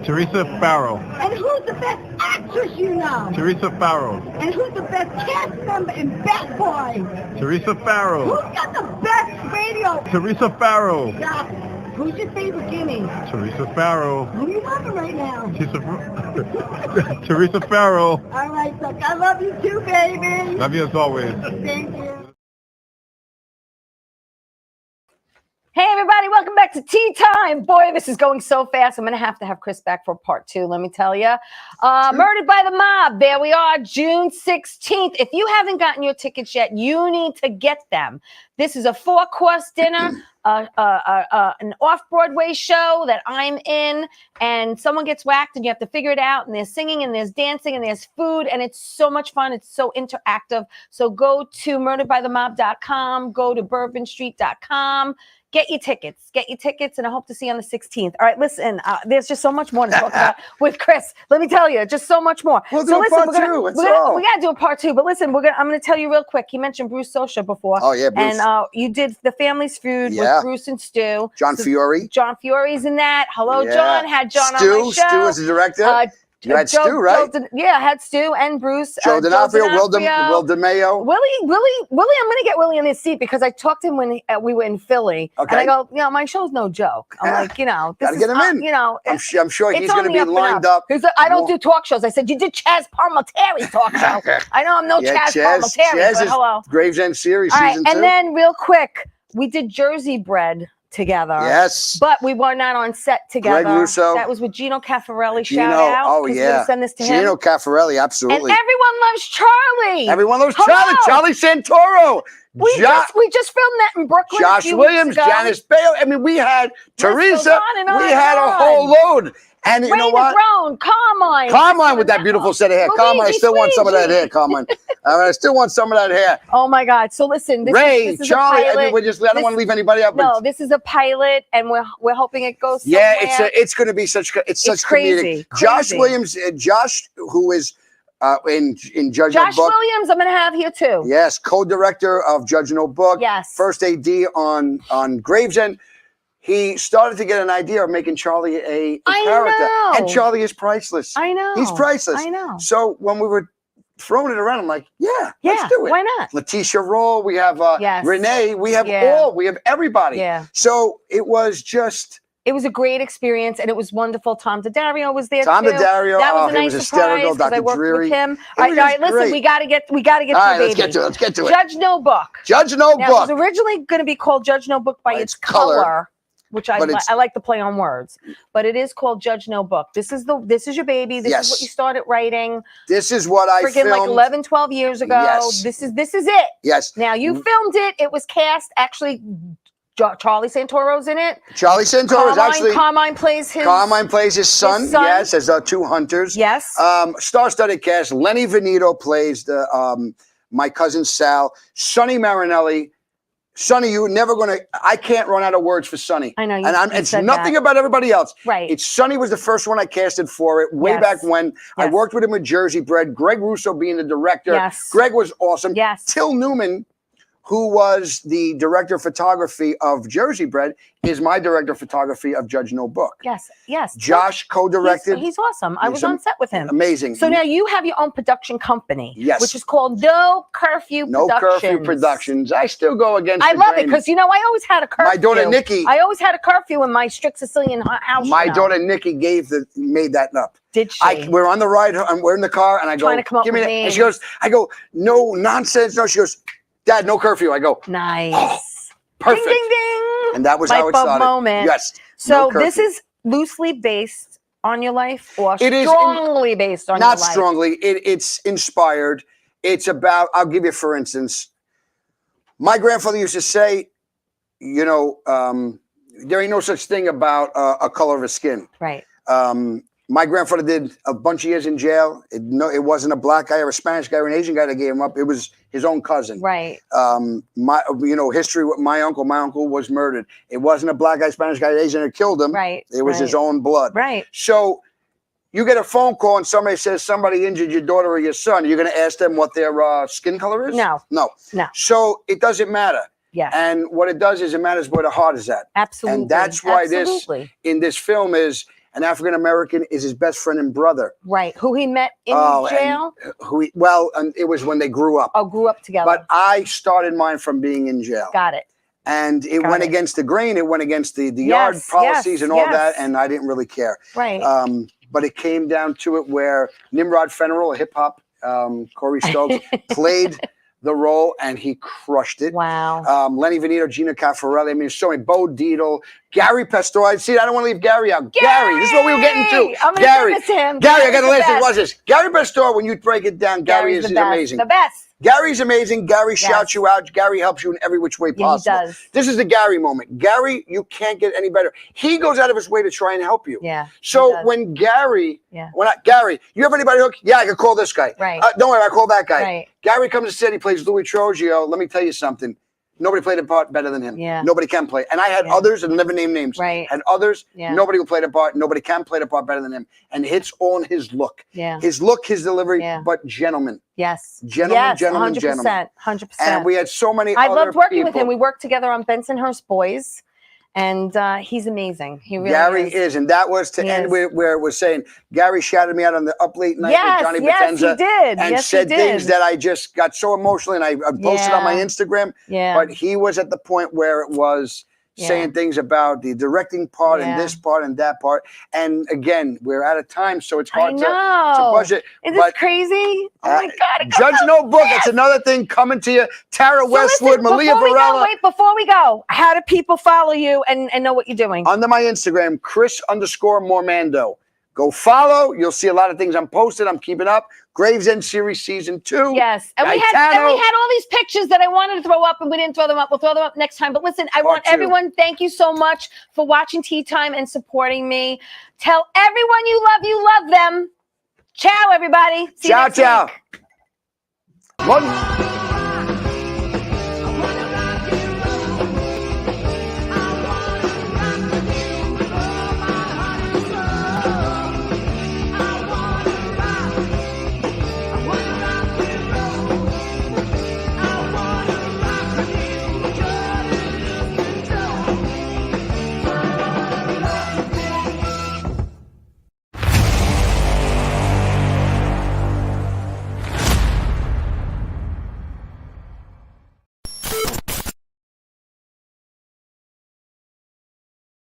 Theresa Farrow. And who's the best actress you know? Theresa Farrow. And who's the best cast member in Bad Boys? Theresa Farrow. Who's got the best radio? Theresa Farrow. Yeah. Who's your favorite guinea? Theresa Farrow. Who you loving right now? Theresa Farrow. All right, Duck. I love you too, baby. Love you as always. Thank you. Hey everybody, welcome back to Tea Time. Boy, this is going so fast. I'm going to have Chris back for part 2, let me tell you. Murdered by the Mob. There we are, June 16th. If you haven't gotten your tickets yet, you need to get them. This is a 4-course dinner, an off-Broadway show that I'm in, and someone gets whacked and you have to figure it out, and there's singing and there's dancing and there's food, and it's so much fun. It's so interactive. So go to murderedbythemob.com, go to bourbonstreet.com. Get your tickets, and I hope to see you on the 16th. All right, listen, there's just so much more to talk about with Chris. Let me tell you, just so much more. We'll do part 2. We got to do a part 2, but listen, I'm going to tell you real quick. He mentioned Bruce Sosha before. Oh, yeah, Bruce. And you did The Family's Feud with Bruce and Stu. John Fiore. John Fiore's in that. Hello, John. Had John on my show. Stu was the director. You had Stu, right? I had Stu and Bruce. Joe D'Onofrio, Will DeMayo. Willie, I'm going to get Willie in this seat because I talked to him when we were in Philly. Okay. And I go, my show's no joke. I'm like, gotta get him in. I'm sure he's going to be lined up. He's like, I don't do talk shows. I said, you did Chaz Palminteri's talk show. I know I'm no Chaz Palminteri, but hello. Gravesend series, all right, season 2. And then real quick, we did Jersey Bread together. Yes. But we were not on set together. Greg Russo. That was with Gino Caffarelli. Shout out. Oh, yeah. We're going to send this to him. Gino Caffarelli, absolutely. And everyone loves Charlie. Everyone loves Charlie. Charlie Santoro. We just filmed that in Brooklyn. Josh Williams, Janice Bale. I mean, we had Theresa. We had a whole load. And you know what? Carmine with that beautiful set of hair. Carmine, I still want some of that hair, Carmine. I still want some of that hair. Oh my God! So listen, Ray, Charlie. I don't want to leave anybody out. No, this is a pilot, and we're hoping it goes somewhere. Yeah, it's going to be such crazy. Comedic. Josh Williams, Josh, who is in Judge Josh No Book. Williams, I'm going to have here too. Yes, co-director of Judge No Book. Yes, first AD on Gravesend. He started to get an idea of making Charlie a character. And Charlie is priceless. I know. He's priceless. I know. So when we were throwing it around, I'm like, let's do it. Why not? Letitia Roll, we have Renee, we have we have everybody. Yeah. So it was just... It was a great experience, and it was wonderful. Tom DiDario was there Tom too. DiDario, that was a nice hysterical. surprise because I worked with him. All right, listen, great. we got to get to the baby. Let's get to it. Judge No Book. Judge No Book. It was originally going to be called Judge No Book by its color. Which I like to play on words, but it is called Judge No Book. This is your baby. This is what you started writing. This is what I filmed like 11, 12 years ago. Yes. This is it. Yes. Now you filmed it. It was cast actually. Charlie Santoro's in it. Charlie Santoro is actually Carmine plays his son. Yes, as 2 hunters. Yes. Star-studded cast. Lenny Veneto plays the my cousin Sal. Sonny Marinelli. Sonny, you're never going to... I can't run out of words for Sonny. I know. It's nothing about everybody else. Right. It's Sonny was the first one I casted for it way back when. I worked with him with Jersey Bread. Greg Russo being the director. Yes. Greg was awesome. Yes. Till Newman, who was the director of photography of Jersey Bread, is my director of photography of Judge No Book. Yes, yes. Josh co-directed. He's awesome. I was on set with him. Amazing. So now you have your own production company. Yes. Which is called No Curfew Productions. No Curfew Productions. I still go against I love it because, I always had a curfew. My daughter Nikki. I always had a curfew in my strict Sicilian house. My daughter Nikki made that up. Did she? We're on the ride, we're in the car, and I go, trying to come up give me with that. names. And she goes, I go, no nonsense. No, she goes, Dad, no curfew. I go, nice. Oh, perfect. Ding, ding, ding. And that was how it started. Moment. Yes. So this is loosely based on your life or strongly based on your life? Not strongly. It's inspired. It's about, I'll give you, for instance, my grandfather used to say, there ain't no such thing about a color of a skin. Right. My grandfather did a bunch of years in jail. It wasn't a black guy or a Spanish guy or an Asian guy that gave him up. It was his own cousin. Right. History with my uncle. My uncle was murdered. It wasn't a black guy, Spanish guy, Asian that killed him. Right. It was his own blood. Right. So you get a phone call and somebody says somebody injured your daughter or your son. You're going to ask them what their skin color is? No. So it doesn't matter. Yeah. And what it does is it matters where the heart is at. Absolutely. And that's why in this film is an African-American is his best friend and brother. Right. Who he met in jail? And it was when they grew up. Oh, grew up together. But I started mine from being in jail. Got it. And it went against the grain. It went against the yard Yes, policies and all yes. that. And I didn't really care. Right. But it came down to it where Nimrod Fenneral, a hip hop, Corey Stokes, played the role and he crushed it. Wow. Lenny Venito, Gina Caffarelli. I mean, so many. Bo Dietl, Gary Pastore. See, I don't want to leave Gary out. Gary, this is what we were getting to. I'm gonna Gary, miss him. Gary, I got to Gary's the listen. best. Watch this. Gary Pastore. When you break it down, Gary Gary's is the best. amazing. The best. Gary's amazing. Gary shouts you out. Gary helps you in every which way possible. He does. This is the Gary moment. Gary, you can't get any better. He goes out of his way to try and help you. Yeah. So when Gary, Gary, you have anybody hook? Yeah, I can call this guy. Right. Don't worry, I call that guy. Right. Gary comes to set. He plays Louis Trogio. Let me tell you something. Nobody played a part better than him. Yeah. Nobody can play. And I had others, and never name names. Right. And others, Yeah. nobody will play the part. Nobody can play the part better than him. And it's all in his look. Yeah. His look, his delivery, but gentleman. Yes. Gentleman, yes, gentleman, 100%, gentleman. 100%. And we had so many I other loved working people. with him. We worked together on Bensonhurst Boys. And he's amazing. He really Gary is. And that was to end where it was saying, Gary shouted me out on the Up Late Night with Johnny Potenza. He did. And yes, said he did. things that I just got so emotional, and I posted on my Instagram. Yeah. But he was at the point where it was saying things about the directing part and this part and that part. And again, we're out of time, so it's hard to budget. Is this crazy? Oh my God. Judge No Book. That's another thing coming to you. Tara Westwood, Malia Varela. Before we go, how do people follow you and know what you're doing? Under my Instagram, Chris_Mormando. Go follow. You'll see a lot of things I'm posting. I'm keeping up. Gravesend Series Season 2. Yes. And we had all these pictures that I wanted to throw up, and we didn't throw them up. We'll throw them up next time. But listen, I want everyone, thank you so much for watching Tea Time and supporting me. Tell everyone you love them. Ciao, everybody. See you next week. One.